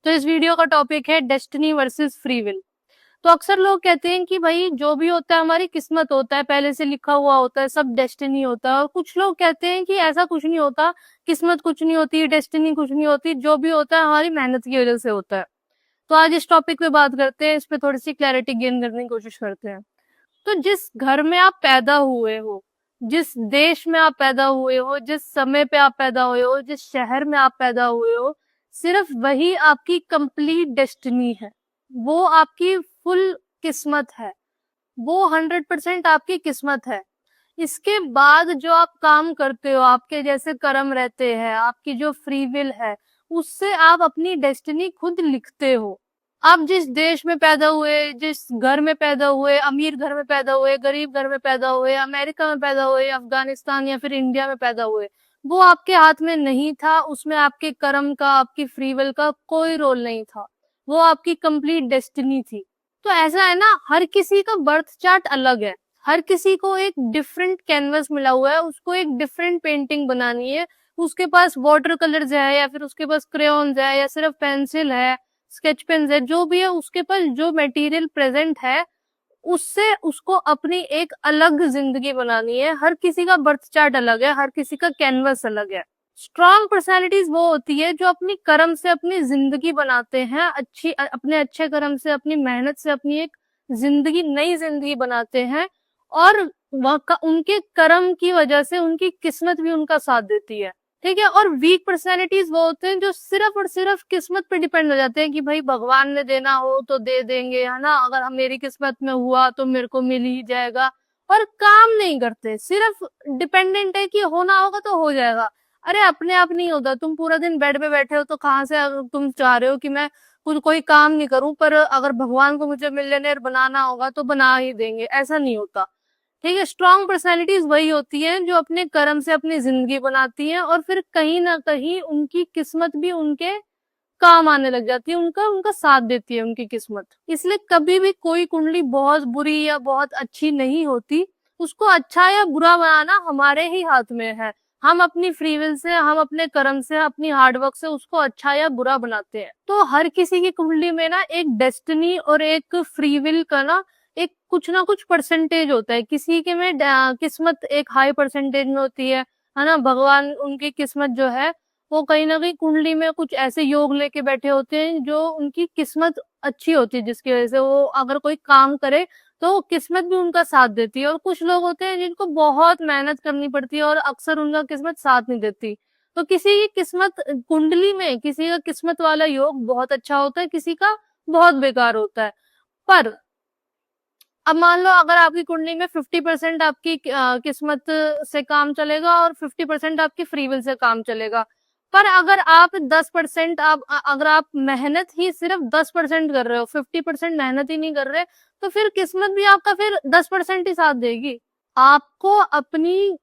तो इस वीडियो का टॉपिक है डेस्टिनी वर्सेस फ्री विल। तो अक्सर लोग कहते हैं कि भाई जो भी होता है हमारी किस्मत होता है, पहले से लिखा हुआ होता है, सब डेस्टिनी होता है। और कुछ लोग कहते हैं कि ऐसा कुछ नहीं होता, किस्मत कुछ नहीं होती, डेस्टिनी कुछ नहीं होती, जो भी होता है हमारी मेहनत की वजह से होता है। तो आज इस टॉपिक पे बात करते हैं, इस पे थोड़ी सी क्लैरिटी गेन करने की कोशिश करते हैं। तो जिस घर में आप पैदा हुए हो, जिस देश में आप पैदा हुए हो, जिस समय पे आप पैदा हुए हो, जिस शहर में आप पैदा हुए हो, सिर्फ वही आपकी कंप्लीट डेस्टिनी है। वो आपकी फुल किस्मत है। वो 100% आपकी किस्मत है। इसके बाद जो आप काम करते हो, आपके जैसे कर्म रहते हैं, आपकी जो फ्री विल है, उससे आप अपनी डेस्टिनी खुद लिखते हो। आप जिस देश में पैदा हुए, जिस घर में पैदा हुए, अमीर घर में पैदा हुए, गरीब घर में पैदा हुए, अमेरिका में पैदा हुए, अफगानिस्तान या फिर इंडिया में पैदा हुए, वो आपके हाथ में नहीं था। उसमें आपके कर्म का, आपकी फ्री विल का कोई रोल नहीं था। वो आपकी कंप्लीट डेस्टिनी थी। तो ऐसा है ना, हर किसी का बर्थ चार्ट अलग है। हर किसी को एक डिफरेंट कैनवस मिला हुआ है, उसको एक डिफरेंट पेंटिंग बनानी है। उसके पास वाटर कलर्स है, या फिर उसके पास क्रेयॉन्स है, या सिर्फ पेंसिल है, स्केच पेन है, जो भी है उसके पास जो मटेरियल प्रेजेंट है, उससे उसको अपनी एक अलग जिंदगी बनानी है। हर किसी का बर्थ चार्ट अलग है, हर किसी का कैनवस अलग है। स्ट्रॉन्ग पर्सनालिटीज वो होती है जो अपनी कर्म से अपनी जिंदगी बनाते हैं, अपने अच्छे कर्म से, अपनी मेहनत से अपनी एक जिंदगी, नई जिंदगी बनाते हैं। और उनके कर्म की वजह से उनकी किस्मत भी उनका साथ देती है। ठीक है। और वीक पर्सनैलिटीज वो होते हैं जो सिर्फ और सिर्फ किस्मत पे डिपेंड हो जाते हैं कि भाई भगवान ने देना हो तो दे देंगे, है ना, अगर हम मेरी किस्मत में हुआ तो मेरे को मिल ही जाएगा। और काम नहीं करते, सिर्फ डिपेंडेंट है कि होना होगा तो हो जाएगा। अरे अपने आप नहीं होता। तुम पूरा दिन बेड पे बैठे हो तो कहाँ से तुम चाह रहे हो कि मैं कुछ कोई काम नहीं करूं, पर अगर भगवान को मुझे मिलियनेयर बनाना होगा तो बना ही देंगे, ऐसा नहीं होता। ठीक है। स्ट्रॉन्ग पर्सनैलिटीज वही होती है जो अपने कर्म से अपनी जिंदगी बनाती हैं, और फिर कहीं ना कहीं उनकी किस्मत भी उनके काम आने लग जाती है, उनका उनका साथ देती है उनकी किस्मत। इसलिए कभी भी कोई कुंडली बहुत बुरी या बहुत अच्छी नहीं होती। उसको अच्छा या बुरा बनाना हमारे ही हाथ में है। हम अपनी फ्री विल से, हम अपने कर्म से, अपनी हार्डवर्क से उसको अच्छा या बुरा बनाते हैं। तो हर किसी की कुंडली में ना एक डेस्टिनी और एक फ्री विल का ना कुछ परसेंटेज होता है। किसी के में किस्मत एक हाई परसेंटेज में होती है ना। भगवान उनकी किस्मत जो है वो कहीं ना कहीं कुंडली में कुछ ऐसे योग लेके बैठे होते हैं जो उनकी किस्मत अच्छी होती है, जिसकी वजह से वो अगर कोई काम करे तो किस्मत भी उनका साथ देती है। और कुछ लोग होते हैं जिनको बहुत मेहनत करनी पड़ती है और अक्सर उनका किस्मत साथ नहीं देती। तो किसी की किस्मत कुंडली में, किसी का किस्मत वाला योग बहुत अच्छा होता है, किसी का बहुत बेकार होता है। पर अब मान लो अगर आपकी कुंडली में 50% आपकी किस्मत से काम चलेगा और 50% आपकी फ्री विल से काम चलेगा। पर अगर आप 10%, अगर आप मेहनत ही सिर्फ 10% कर रहे हो, 50% मेहनत ही नहीं कर रहे, तो फिर किस्मत भी आपका फिर 10% ही साथ देगी। आपको अपनी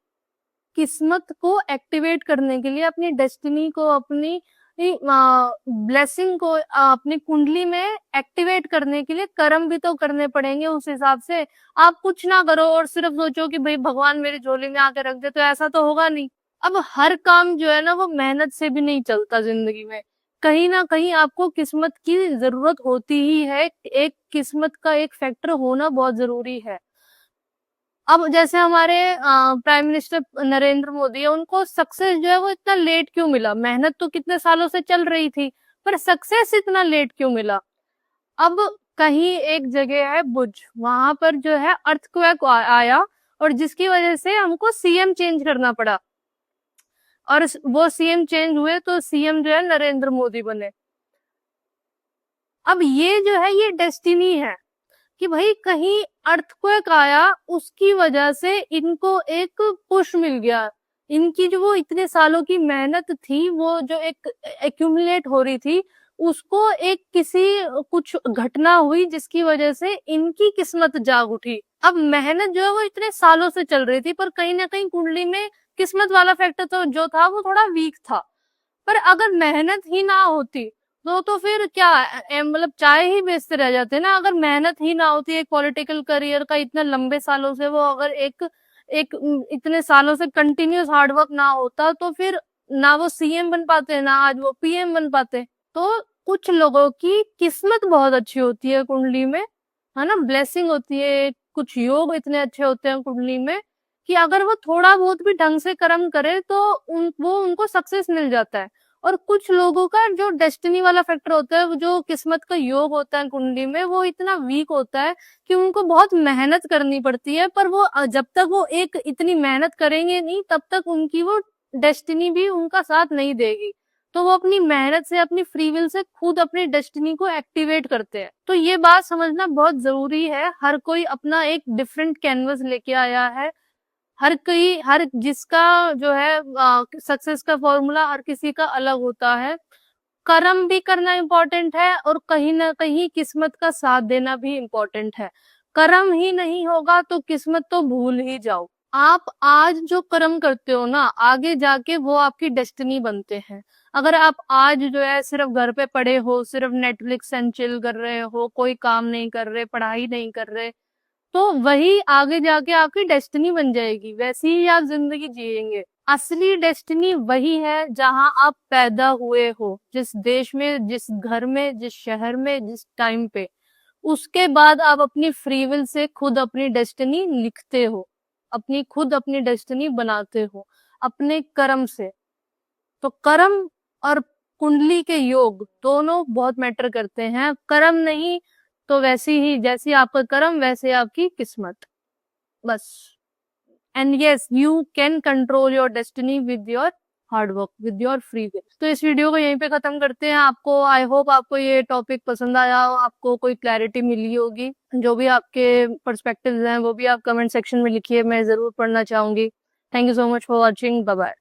किस्मत को एक्टिवेट करने के लिए, अपनी डेस्टिनी को, अपनी ब्लेसिंग को अपनी कुंडली में एक्टिवेट करने के लिए कर्म भी तो करने पड़ेंगे उस हिसाब से। आप कुछ ना करो और सिर्फ सोचो कि भाई भगवान मेरी झोली में आके रख दे, तो ऐसा तो होगा नहीं। अब हर काम जो है ना वो मेहनत से भी नहीं चलता जिंदगी में। कहीं ना कहीं आपको किस्मत की जरूरत होती ही है। एक किस्मत का एक फैक्टर होना बहुत जरूरी है। अब जैसे हमारे प्राइम मिनिस्टर नरेंद्र मोदी है, उनको सक्सेस जो है वो इतना लेट क्यों मिला? मेहनत तो कितने सालों से चल रही थी, पर सक्सेस इतना लेट क्यों मिला? अब कहीं एक जगह है भुज, वहां पर जो है अर्थक्वेक आया, और जिसकी वजह से हमको सीएम चेंज करना पड़ा। और वो सीएम चेंज हुए तो सीएम जो है नरेंद्र मोदी बने। अब ये जो है ये डेस्टिनी है कि भाई कहीं अर्थक्वेक आया, उसकी वजह से इनको एक पुश मिल गया। इनकी जो वो इतने सालों की मेहनत थी, वो जो एक एक्यूमुलेट हो रही थी, उसको एक किसी कुछ घटना हुई जिसकी वजह से इनकी किस्मत जाग उठी। अब मेहनत जो है वो इतने सालों से चल रही थी, पर कहीं ना कहीं कुंडली में किस्मत वाला फैक्टर तो जो था वो थोड़ा वीक था। पर अगर मेहनत ही ना होती तो फिर क्या, मतलब चाय ही बेचते रह जाते ना। अगर मेहनत ही ना होती, एक पॉलिटिकल करियर का इतने लंबे सालों से वो अगर एक एक इतने सालों से कंटिन्यूस हार्डवर्क ना होता, तो फिर ना वो सीएम बन पाते, ना आज वो पीएम बन पाते। तो कुछ लोगों की किस्मत बहुत अच्छी होती है कुंडली में, है ना, ब्लेसिंग होती है, कुछ योग इतने अच्छे होते हैं कुंडली में कि अगर वो थोड़ा बहुत भी ढंग से कर्म करे तो वो उनको सक्सेस मिल जाता है। और कुछ लोगों का जो डेस्टिनी वाला फैक्टर होता है, वो जो किस्मत का योग होता है कुंडली में, वो इतना वीक होता है कि उनको बहुत मेहनत करनी पड़ती है, पर वो जब तक वो एक इतनी मेहनत करेंगे नहीं तब तक उनकी वो डेस्टिनी भी उनका साथ नहीं देगी। तो वो अपनी मेहनत से, अपनी फ्री विल से खुद अपनी डेस्टिनी को एक्टिवेट करते हैं। तो ये बात समझना बहुत जरूरी है। हर कोई अपना एक डिफरेंट कैनवस लेके आया है। हर जिसका जो है सक्सेस का फॉर्मूला हर किसी का अलग होता है। कर्म भी करना इम्पोर्टेंट है और कहीं ना कहीं किस्मत का साथ देना भी इम्पोर्टेंट है। कर्म ही नहीं होगा तो किस्मत तो भूल ही जाओ। आप आज जो कर्म करते हो ना, आगे जाके वो आपकी डेस्टिनी बनते हैं। अगर आप आज जो है सिर्फ घर पे पड़े हो, सिर्फ नेटफ्लिक्स एंड चिल कर रहे हो, कोई काम नहीं कर रहे, पढ़ाई नहीं कर रहे, तो वही आगे जाके आपकी डेस्टिनी बन जाएगी, वैसी ही आप जिंदगी जिएंगे। असली डेस्टिनी वही है जहां आप पैदा हुए हो, जिस देश में, जिस घर में, जिस शहर में, जिस टाइम पे। उसके बाद आप अपनी फ्री विल से खुद अपनी डेस्टिनी लिखते हो, खुद अपनी डेस्टिनी बनाते हो अपने कर्म से। तो कर्म और कुंडली के योग दोनों बहुत मैटर करते हैं। कर्म नहीं तो वैसी ही, जैसी आपका कर्म वैसे आपकी किस्मत, बस। And yes, you can control your destiny with your hard work, with your free will. तो इस वीडियो को यहीं पे खत्म करते हैं। आपको, आई होप आपको ये टॉपिक पसंद आया हो, आपको कोई क्लैरिटी मिली होगी। जो भी आपके पर्सपेक्टिव्स हैं वो भी आप कमेंट सेक्शन में लिखिए, मैं जरूर पढ़ना चाहूंगी। Thank you so much for watching. Bye bye.